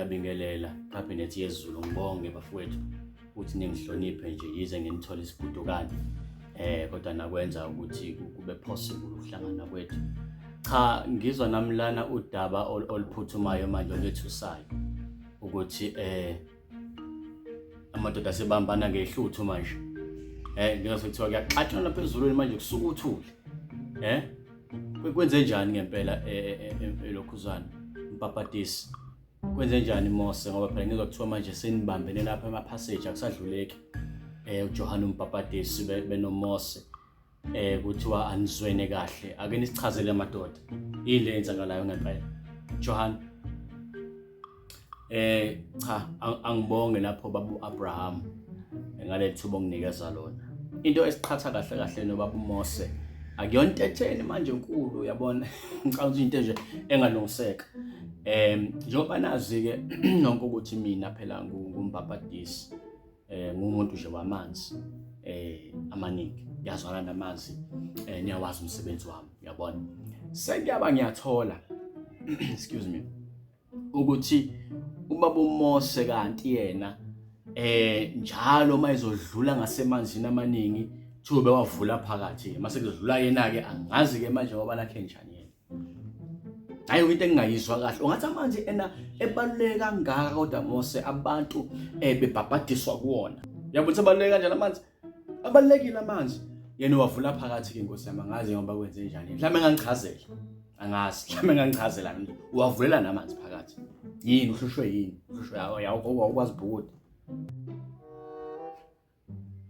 ngiyabingelela iCabinet yeZulu ngibonge bafowethu ukuthi ningihloniphe nje yize nginithola isibhudukane kodwa nakwenza ukuthi kube possible ukuhlangana kwethu. Cha ngizwa namlana udaba oluphuthumayo manje olethusayo ukuthi amadoda asebambana ngehluthu manje ngiyase kuthiwa kuyaxatshana lapha ezulwini manje kusuka uthuli kwenze njani ngempela elokhuzana mpapatisi kwenze njani Mose ngoba phela ngizwa kuthiwa manje senibambene lapha emaphasage akusadluleki uJohn umpapatisi benomose kuthiwa anizwene kahle ake nisichazele amadoda ile yenzakalayo ngempela Johan cha angibonge lapho babu Abraham ngale thuba onginikeza lona into esiqhatha kahle nobaba uMose akuyontetsheni manje enkulu uyabona ngicabanga ukuthi into nje engalungiseka njengoba nazi ke nonke ukuthi mina phela ngumbabhadisi ngumuntu nje wamanzi amaningi yazwana namanzi niyawazi umsebenzi wami uyabona sekuyaba ngiyathola excuse me ukuthi ubaba uMose kanti yena njalo mayizodlula ngasemanzini amaningi thube wavula phakathi mase kuzodlula yena ke angazi ke manje ngoba lakhe njani yena hayi into engingayizwa kahle ungathi amanzi ena ebaluleke kangaka kodwa Mose abantu bebhabhadiswa kuwona yabona sebaluleke kanjani amanzi abalekile amanzi yena wavula phakathi ke inkosi yami angazi ngoba kwenze njani mhlawumbe ngangichazela angazi mhlawumbe ngangichazela mina wavulela namanzi phakathi yini uhlushwe yini uhlushwe awukwazi bhukuda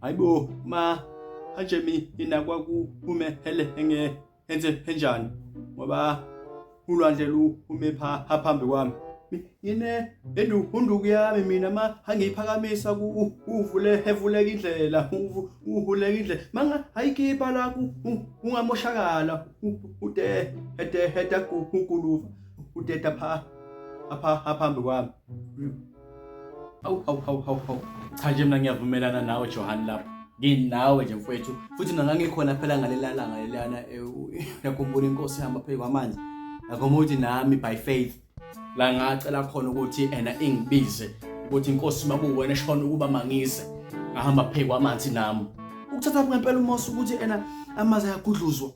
hayibo ma anje mina kwakume hele enze enjani ngoba ulwandle lume phambi kwami yine unduku yami mina ma angiyiphakamisa evuleka indlela uvuleka indlela manga hayikhipha la ungamoshakala heta kuguluva uteta phambi kwami awu cha nje mina ngiyavumelana nawe Johan lapho nginawe nje mfowethu futhi nangangikhona phela ngalelalanga lelana yakhumbula inkosi ihamba phezu kwamanzi akomuthi nami by faith la ngacela khona ukuthi ingibize ukuthi inkosi makuwena eshona ukuba mangise ngahamba phezu kwamanzi nami ukuthatha ngempela uMose ukuthi amazi ayagudluzwa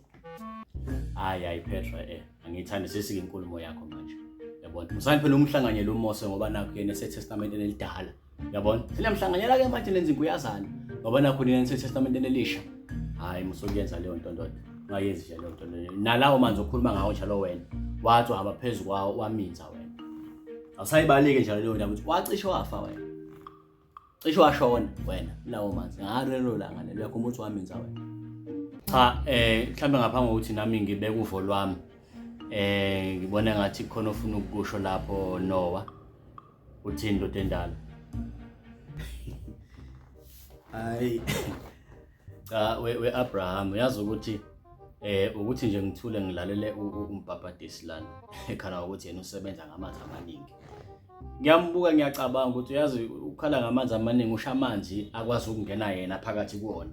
hayi Petra angithanda sesike inkulumo yakho manje yabona usani phela umhlanganyelo uMose ngoba nakho yena eseTestament elidala yabona sinemhlanganyela ke manje lenza inkuyazana ngoba nakho yena eseTestament elisha hayi musokuyenza leyo nto ndoda ngayenzi nje leyo nto nalawo manzi okhuluma ngawo njalo wena wathi uhamba phezulu kwawo waminza wena awusayibaleke njalo leyo ndaba ukuthi wacishe wafa wena cishe washona wena lawo manzi ngarelo langa lelo yakho umuthi waminza wena cha mhlambe ngaphambi kokuthi nami ngibeke uvo lwami ngibona ngathi khona ufuna ukusho lapho Noah uthini into endala hayi cha we Abraham uyazi ukuthi ukuthi nje ngithule ngilalele umbhabhadisi lana ekhala ukuthi yena usebenza ngamanzi amaningi ngiyambuka ngiyacabanga ukuthi uyazi ukhala ngamanzi amaningi usha amanzi akwazi ukungena yena phakathi kuona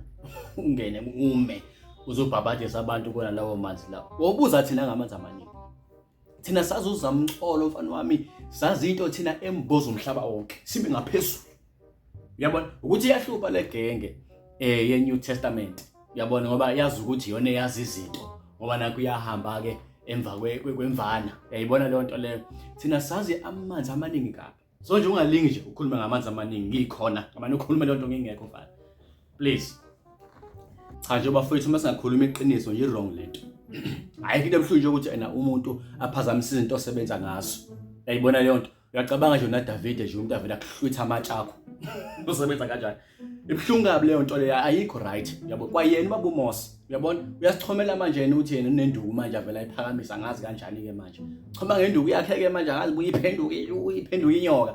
ungene ume uzobhabhadisa abantu kona lawo manzi lawo wobuza thina ngamanzi amaningi thina sazuza umxolo mfana wami sazi into thina emboza umhlaba wonke sibe ngaphezulu uyabona ukuthi iyahlupha legenge ye-New Testament uyabona ngoba yazi ukuthi yona yazi izinto ngoba nakho uyahamba ke emva kwemvana uyayibona leyo nto leyo thina sazi amanzi amaningi kabi so nje ungalingi nje ukhuluma ngamanzi amaningi ngikhona ngamanye ukhuluma leyo nto ngingekho mfana please cha nje bafowethu uma singakhuluma iqiniso nje wrong lento hayi into ebuhlungu nje ukuthi umuntu aphazamise izinto osebenza ngazo uyayibona leyo nto uyacabanga nje na David nje umuntu avela kuhlwitha amatshakho usebenza kanjani ibhlungu kabi leyo nto leyo ayikho right uyabona kwayena baba uMose uyabona uyasichomela manje yena uthi yena unenduku manje avela iphakamisa angazi kanjani ke manje choma ngenduku yakhe ke manje angazi uyiphenduka inyoka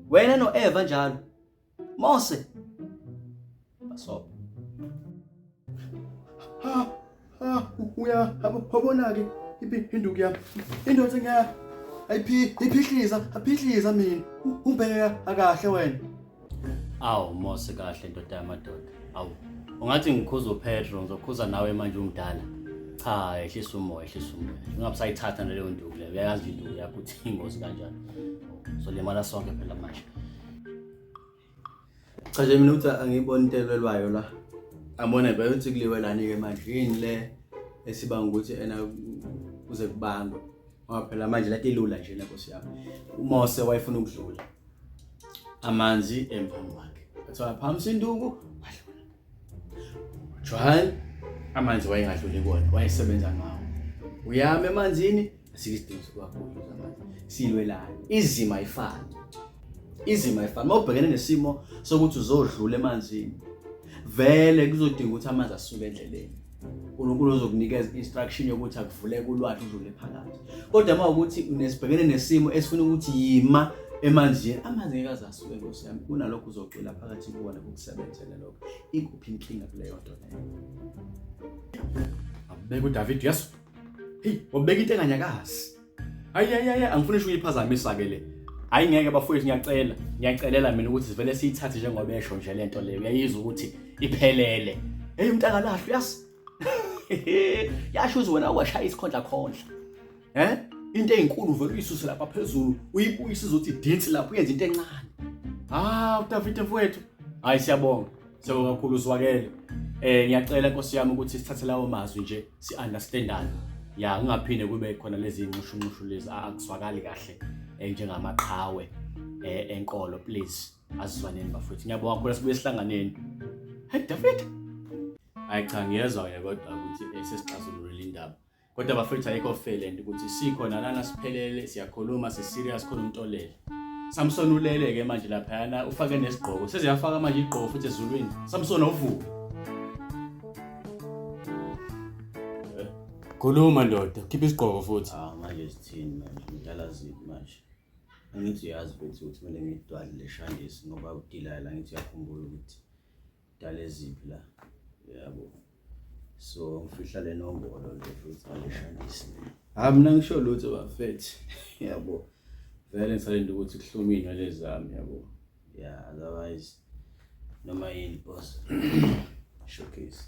wena noEva njalo Mose baso uyabona ke induku yami indodza ngaya ayiphihliza mina ubheka akahle wena awu Mose kahle ndoda yamadoda awu ungathi ngikhuza uPetro ngizokhuza nawe manje umdala Cha, ehlisa umoya. Ungabe sayithatha naleyo nduku leyo. Uyayazi induku yakho ukuthi ingozi kanjani. So lemala sonke phela manje. Cha nje mina uthi angibona into elwelwayo la. Angibona bayothi kuliwelani ke manje yini le esibanga ukuthi ena kuze kubangwe. Ngoba phela manje lathi ilula nje lenkosi yami. uMose wayefuna ukudlula amanzi emphambi kwakhe. Bathiwa phamisa induku wadlula. John amanzi wayengadluli kuona, wayesebenza ngawo. Uyama emanzini asikisidingo sokuwakhuluza amanzi. Silwelana. Izima ayifani. Mawubhekene nesimo sokuthi uzodlula emanzini, vele kuzodinga ukuthi amanzi asuke endleleni. uNkulunkulu uzokunikeza instruction yokuthi akuvuleke ulwandle udlule phakathi. Kodwa mawukuthi unesibhekene nesimo esifuna ukuthi yima emanzini, amanzi ngeke azasuke Nkosi yami. Kunalokho uzocela phakathi kuwona ukusebenzela lokho. Ikuphi inkinga kuleyo nto leyo? Abeka uDavid Yesu. Hey, wabeka into enganyakazi. Hayi angifuni usho uyiphazamisa ke le. Hayi ngeke bafowethu ngiyacelela mina ukuthi sivele siyithathe njengoba esho nje lento leyo. Uyayizwa ukuthi iphelele. Hey umuntu akalahlwe yasi. Yasho uthi wena washaya isikhondla khondla. Into ezinkulu vele uyisuse lapha phezulu, uyibuyisa izothi dinsi lapho uyenza into encane. uDavid mfowethu. Hayi siyabonga kakhulu uzwakele. Ngiyacela Nkosi yami ukuthi sithathe lawo mazwi nje si-understandane. Ungaphinde kube khona lezi inqushunqushu lezi akuzwakali kahle njengamaqhawe enkolo, please asizwaneni bafowethu. Ngiyabonga kakhulu sibuye sihlanganeni. Hey David. Hayi cha ngiyezwa kodwa ukuthi sesixazulule indaba. Kodwa bafowethu ayikho fairland ukuthi sikhona lana siphelele siyakhuluma serious khona untolele. Samson ulele ke manje lapha yana ufake nesigqoko. Seziyafaka manje igqoko futhi ezulwini. Samson uvuka. Khuluma ndoda, khipha isigqoko futhi. Manje sithini manje? Ngidala ziphi manje? Angithi uyazi futhi ukuthi kumele ngidwale leshandisi ngoba udilala ngithi uyakhumbula ukuthi dale ziphi la. Yabo. So ngifihla le nombolo nje futhi ngaleshandisi. Mina ngisho lutho bafethu. Yabo. Vele ngisalenda ukuthi kuhlumine lezami yabo. Otherwise noma yini boss. Showcase.